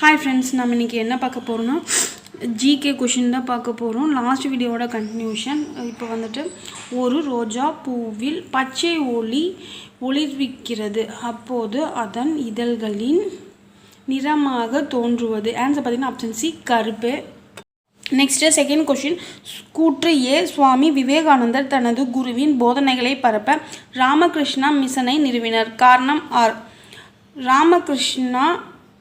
Hi friends, நம்ம இன்றைக்கி என்ன பார்க்க போகிறோம்னா ஜிகே கொஷின் தான் பார்க்க போகிறோம். லாஸ்ட் வீடியோவோட கண்டினியூஷன். இப்போ வந்துட்டு ஒரு ரோஜா பூவில் பச்சை ஒளிர்விக்கிறது, அப்போது அதன் இதழ்களின் நிறமாக தோன்றுவது. ஆன்சர் பார்த்தீங்கன்னா ஆப்ஷன் சி, கருப்பு. Next second question. கூற்று ஏ. சுவாமி விவேகானந்தர் தனது குருவின் போதனைகளை பரப்ப ராமகிருஷ்ணா மிஷனை நிறுவினார். காரணம் ஆர். ராமகிருஷ்ணா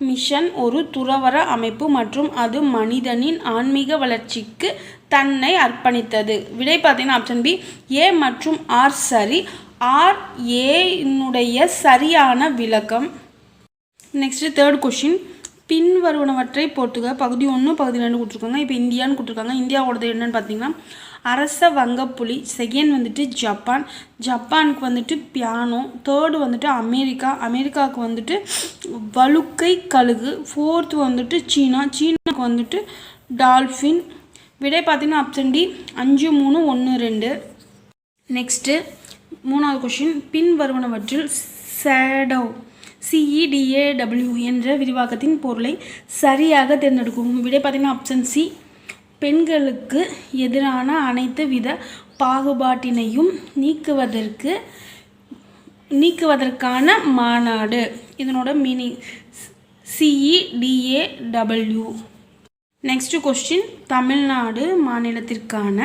மிஷன் ஒரு துறவற அமைப்பு மற்றும் அது மனிதனின் ஆன்மீக வளர்ச்சிக்கு தன்னை அர்ப்பணித்தது. விடை பார்த்தீங்கன்னா ஆப்ஷன் பி, ஏ மற்றும் ஆர் சரி. ஆர் ஏனுடைய சரியான விளக்கம். Next third question. பின்வருவனவற்றை போட்டுக்க. பகுதி 1 பகுதி 2 கொடுத்துருக்காங்க. இப்போ இந்தியான்னு கொடுத்துருக்காங்க. இந்தியாவோடது என்னன்னு பார்த்தீங்கன்னா அரச வங்கப்புலி. செகண்ட் வந்துட்டு ஜப்பானுக்கு வந்துட்டு பியானோ. தேர்டு வந்துட்டு அமெரிக்காவுக்கு வந்துட்டு வழுக்கை கழுகு. ஃபோர்த்து வந்துட்டு சீனாவுக்கு வந்துட்டு டால்ஃபின். விடை பார்த்தீங்கன்னா ஆப்ஷன் டி, 5, 3, 1, 2. நெக்ஸ்ட்டு மூணாவது கொஷின். பின்வருவனவற்றில் சேடோ CEDAW என்ற விரிவாக்கத்தின் பொருளை சரியாக தேர்ந்தெடுக்கும். விடை பார்த்தீங்கன்னா ஆப்ஷன் சி, பெண்களுக்கு எதிரான அனைத்து வித பாகுபாட்டினையும் நீக்குவதற்கான மாநாடு. இதனோட meaning CEDAW. Next question. Tamil Nadu மாநிலத்திற்கான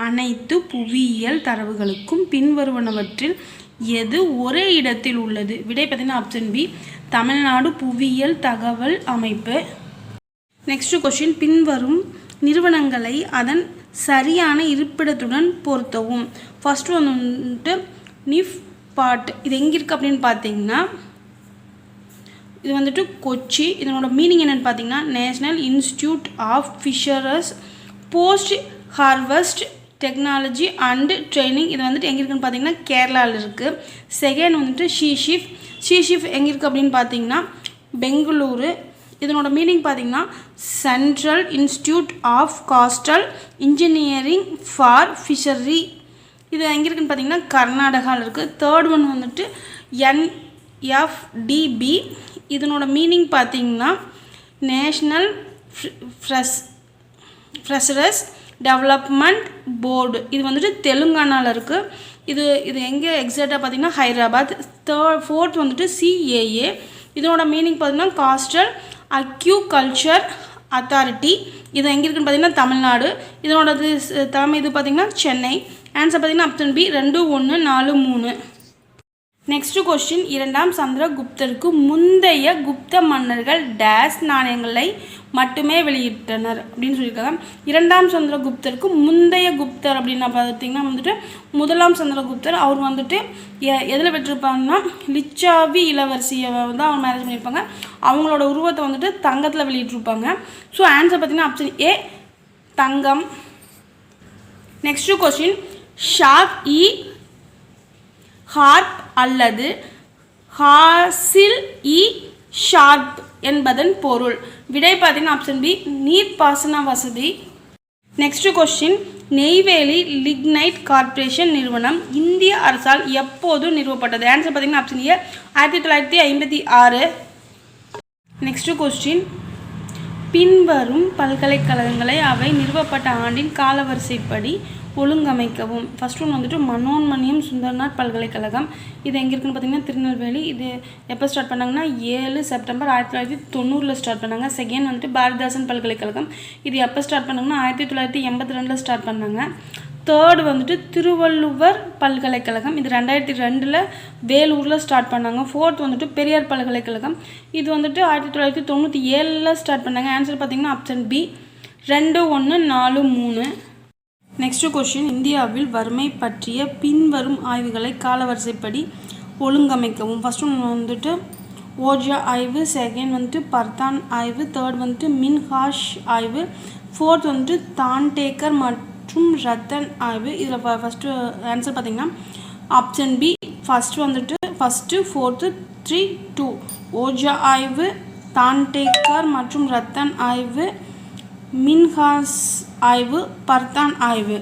அனைத்து புவியியல் தரவுகளுக்கும் பின்வருவனவற்றில் எது ஒரே இடத்தில் உள்ளது. விடை பார்த்தீங்கன்னா ஆப்ஷன் பி, தமிழ்நாடு புவியியல் தகவல் அமைப்பு. Next question. பின்வரும் நிறுவனங்களை அதன் சரியான இருப்பிடத்துடன் பொருத்தவும். ஃபர்ஸ்ட் வந்துட்டு நிஃபாட். இது எங்கே இருக்குது அப்படின்னு பார்த்தீங்கன்னா இது வந்துட்டு கொச்சி. இதனோட மீனிங் என்னென்னு பார்த்தீங்கன்னா national institute of fisheries post harvest technology and training. இது வந்துட்டு எங்கே இருக்குன்னு பார்த்தீங்கன்னா கேரளாவில் இருக்குது. செகண்ட் வந்துட்டு ஷீஷிஃப் எங்கே இருக்குது அப்படின்னு பார்த்தீங்கன்னா பெங்களூரு. இதனோட மீனிங் பார்த்தீங்கன்னா central institute of coastal engineering for fishery. இது எங்கே இருக்குன்னு பார்த்தீங்கன்னா கர்நாடகாவில் இருக்குது. தேர்ட் ஒன் வந்துட்டு NFDB. இதனோட மீனிங் பார்த்தீங்கன்னா நேஷ்னல் ஃபிஷரஸ் டெவலப்மெண்ட் போர்டு. இது வந்துட்டு தெலுங்கானாவில் இருக்குது. இது எங்கே எக்ஸாக்டாக பார்த்தீங்கன்னா ஹைதராபாத். ஃபோர்த் வந்துட்டு CAA. இதனோட மீனிங் பார்த்தீங்கன்னா காஸ்டல் அக்யூகல்ச்சர் அத்தாரிட்டி. இது எங்கே இருக்குன்னு பார்த்தீங்கன்னா தமிழ்நாடு. இதனோட தலைமை இது பார்த்தீங்கன்னா சென்னை. ஆன்சர் பார்த்தீங்கன்னா ஆப்ஷன் பி, 2, 1, 4, 3. Next question. 2ஆம் சந்திரகுப்தருக்கு முந்தைய குப்த மன்னர்கள் டேஸ் நாணயங்களை மட்டுமே வெளியிட்டனர் அப்படின்னு சொல்லியிருக்காங்க. 2ஆம் சந்திரகுப்தருக்கு முந்தைய குப்தர் அப்படின்னு பார்த்தீங்கன்னா வந்துட்டு 1ஆம் சந்திரகுப்தர். அவர் வந்துட்டு எதில் பெற்றிருப்பாங்கன்னா லிச்சாவி இளவரசியை தான் அவர் மேரேஜ் பண்ணியிருப்பாங்க. அவங்களோட உருவத்தை வந்துட்டு தங்கத்தில் வெளியிட்டிருப்பாங்க. ஸோ ஆன்சர் பார்த்தீங்கன்னா ஆப்ஷன் ஏ, தங்கம். Next question. ஷாக்-இ ஹார்ப் அல்லது ஹாசில்-இ ஷார்ப் என்பதன் பொருள். விடை பார்த்தீங்கன்னா ஆப்ஷன் பி, நீர்ப்பாசன வசதி. Next question. Neyveli lignite corporation நிறுவனம் இந்திய அரசால் எப்போது நிறுவப்பட்டது. ஆன்சர் பார்த்தீங்கன்னா ஆப்ஷன் ஏ, 1956. Next question. பின்வரும் பல்கலைக்கழகங்களை அவை நிறுவப்பட்ட ஆண்டின் காலவரிசைப்படி ஒழுங்கமைக்கவும். ஃபர்ஸ்ட் ஒன்று வந்துட்டு மனோன்மணியம் சுந்தரநாத் பல்கலைக்கழகம். இது எங்கே இருக்குன்னு பார்த்தீங்கன்னா திருநெல்வேலி. இது எப்போ ஸ்டார்ட் பண்ணாங்கன்னா 7 செப்டம்பர் 1990 ஸ்டார்ட் பண்ணாங்க. செகண்ட் வந்துட்டு பாரதிதாசன் பல்கலைக்கழகம். இது எப்போ ஸ்டார்ட் பண்ணாங்கன்னா 1982 ஸ்டார்ட் பண்ணாங்க. தேர்டு வந்துட்டு திருவள்ளுவர் பல்கலைக்கழகம். இது 2002 வேலூரில் ஸ்டார்ட் பண்ணாங்க. ஃபோர்த் வந்துட்டு பெரியார் பல்கலைக்கழகம். இது வந்துட்டு 1997 ஸ்டார்ட் பண்ணாங்க. ஆன்சர் பார்த்தீங்கன்னா ஆப்ஷன் பி, 2, 1, 4, 3. Next question. இந்தியாவில் வறுமை பற்றிய பின்வரும் ஆய்வுகளை காலவரிசைப்படி ஒழுங்கமைக்கவும். ஃபர்ஸ்ட் ஒன்று வந்துட்டு ஓஜா ஆய்வு. செகண்ட் வந்துட்டு பர்தான் ஆய்வு. தேர்ட் வந்துட்டு மின்ஹாஷ் ஆய்வு. ஃபோர்த் வந்துட்டு தான்டேக்கர் மற்றும் ரத்தன் ஆய்வு. இதில் ஃபஸ்ட்டு ஆன்சர் பார்த்தீங்கன்னா ஆப்ஷன் பி, ஃபஸ்ட்டு 4, 3, 2. ஓஜா ஆய்வு, தான்டேக்கர் மற்றும் ரத்தன் ஆய்வு, மின்ஹாஸ் ஆய்வு, பர்தான் ஆய்வு.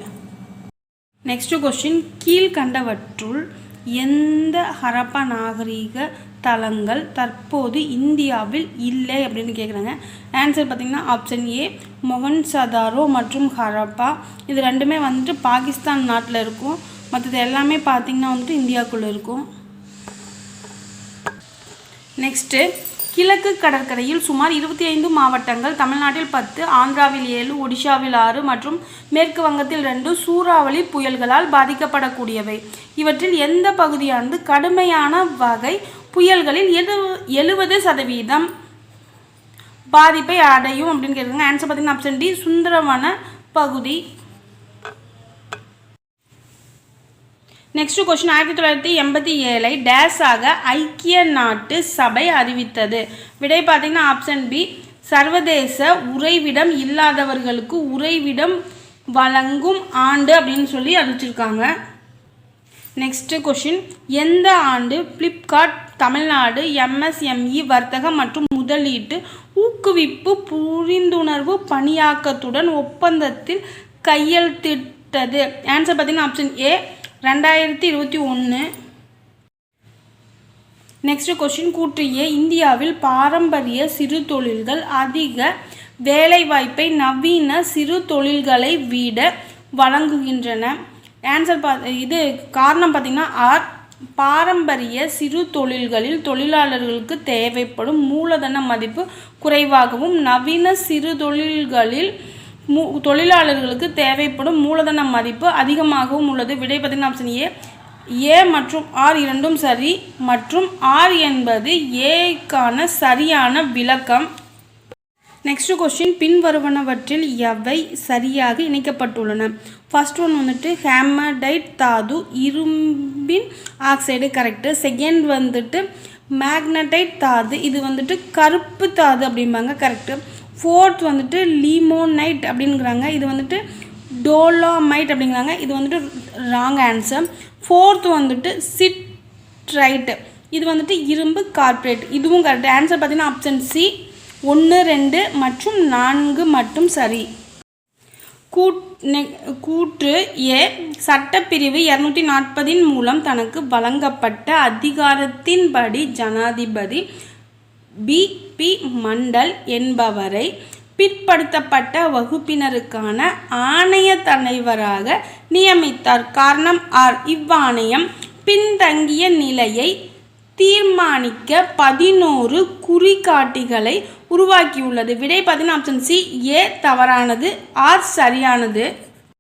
Next question. கீழ்கண்டவற்றுள் எந்த ஹரப்பா நாகரிக தளங்கள் தற்போது இந்தியாவில் இல்லை அப்படின்னு கேட்குறாங்க. ஆன்சர் பார்த்திங்கன்னா ஆப்ஷன் ஏ மொஹன்சதாரோ மற்றும் ஹரப்பா. இது ரெண்டுமே வந்துட்டு பாகிஸ்தான் நாட்டில் இருக்கும். மற்றது எல்லாமே பார்த்திங்கன்னா வந்துட்டு இந்தியாவுக்குள்ளே இருக்கும். நெக்ஸ்ட்டு, கிழக்கு கடற்கரையில் சுமார் 25 மாவட்டங்கள், தமிழ்நாட்டில் 10, ஆந்திராவில் 7, ஒடிஷாவில் 6 மற்றும் மேற்கு வங்கத்தில் 2 சூறாவளி புயல்களால் பாதிக்கப்படக்கூடியவை. இவற்றில் எந்த பகுதியானது கடுமையான வகை புயல்களில் 70% பாதிப்பை அடையும் அப்படின்னு கேட்குறாங்க. ஆன்சர் பார்த்தீங்கன்னா ஆப்ஷன் டி சுந்தரவன பகுதி. நெக்ஸ்ட் கொஸ்டின், 1987 டேஸாக ஐக்கிய நாட்டு சபை அறிவித்தது. விடை பார்த்தீங்கன்னா ஆப்ஷன் பி சர்வதேச உறைவிடம் இல்லாதவர்களுக்கு உறைவிடம் வழங்கும் ஆண்டு அப்படின்னு சொல்லி அறிவிச்சிருக்காங்க. நெக்ஸ்ட் கொஸ்டின், எந்த ஆண்டு ஃப்ளிப்கார்ட் தமிழ்நாடு எம்எஸ்எம்இ வர்த்தகம் மற்றும் முதலீட்டு ஊக்குவிப்பு புரிந்துணர்வு பணியாக்கத்துடன் ஒப்பந்தத்தில் கையெழுத்திட்டது? ஆன்சர் பார்த்தீங்கன்னா ஆப்ஷன் ஏ 2021. நெக்ஸ்ட் கொஸ்டின், கூற்று ஏ இந்தியாவில் பாரம்பரிய சிறு தொழில்கள் அதிக வேலைவாய்ப்பை நவீன சிறு தொழில்களை விட வழங்குகின்றன. ஆன்சர் இது காரணம் பார்த்திங்கன்னா ஆர் பாரம்பரிய சிறு தொழில்களில் தொழிலாளர்களுக்கு தேவைப்படும் மூலதன மதிப்பு குறைவாகவும் நவீன சிறு தொழில்களில் தொழிலாளர்களுக்கு தேவைப்படும் மூலதன மதிப்பு அதிகமாகவும் உள்ளது. விடை பார்த்தீங்கன்னா ஆப்ஷன் ஏ மற்றும் ஆர் இரண்டும் சரி மற்றும் ஆர் என்பது ஏக்கான சரியான விளக்கம். நெக்ஸ்ட் கொஸ்டின், பின்வருவனவற்றில் எவை சரியாக இணைக்கப்பட்டுள்ளன? ஃபர்ஸ்ட் ஒன் வந்துட்டு ஹேமடைட் தாது இரும்பின் ஆக்சைடு கரெக்டு. செகண்ட் வந்துட்டு மேக்னடைட் தாது, இது வந்துட்டு கருப்பு தாது அப்படிம்பாங்க, கரெக்டு. ஃபோர்த் வந்துட்டு லீமோனைட் அப்படிங்கிறாங்க, இது வந்துட்டு டோலோமைட் அப்படிங்கிறாங்க, இது வந்துட்டு ராங் ஆன்சர். ஃபோர்த் வந்துட்டு சிட்ரைட், இது வந்துட்டு இரும்பு கார்பரேட், இதுவும் கரெக்ட். ஆன்சர் பார்த்தீங்கன்னா ஆப்ஷன் சி 1, 2 மற்றும் 4 மட்டும் சரி. கூற்று ஏ சட்டப்பிரிவு 240 மூலம் தனக்கு வழங்கப்பட்ட அதிகாரத்தின்படி ஜனாதிபதி பி மண்டல் என்பவரை பிற்படுத்தப்பட்ட வகுப்பினருக்கான ஆணைய தலைவராக நியமித்தார். காரணம் ஆர் இவ்வாணையம் பின்தங்கிய நிலையை தீர்மானிக்க 11 குறிகாட்டிகளை உருவாக்கியுள்ளது. விடை பார்த்தீங்கன்னா ஆப்ஷன் சி ஏ தவறானது, ஆர் சரியானது.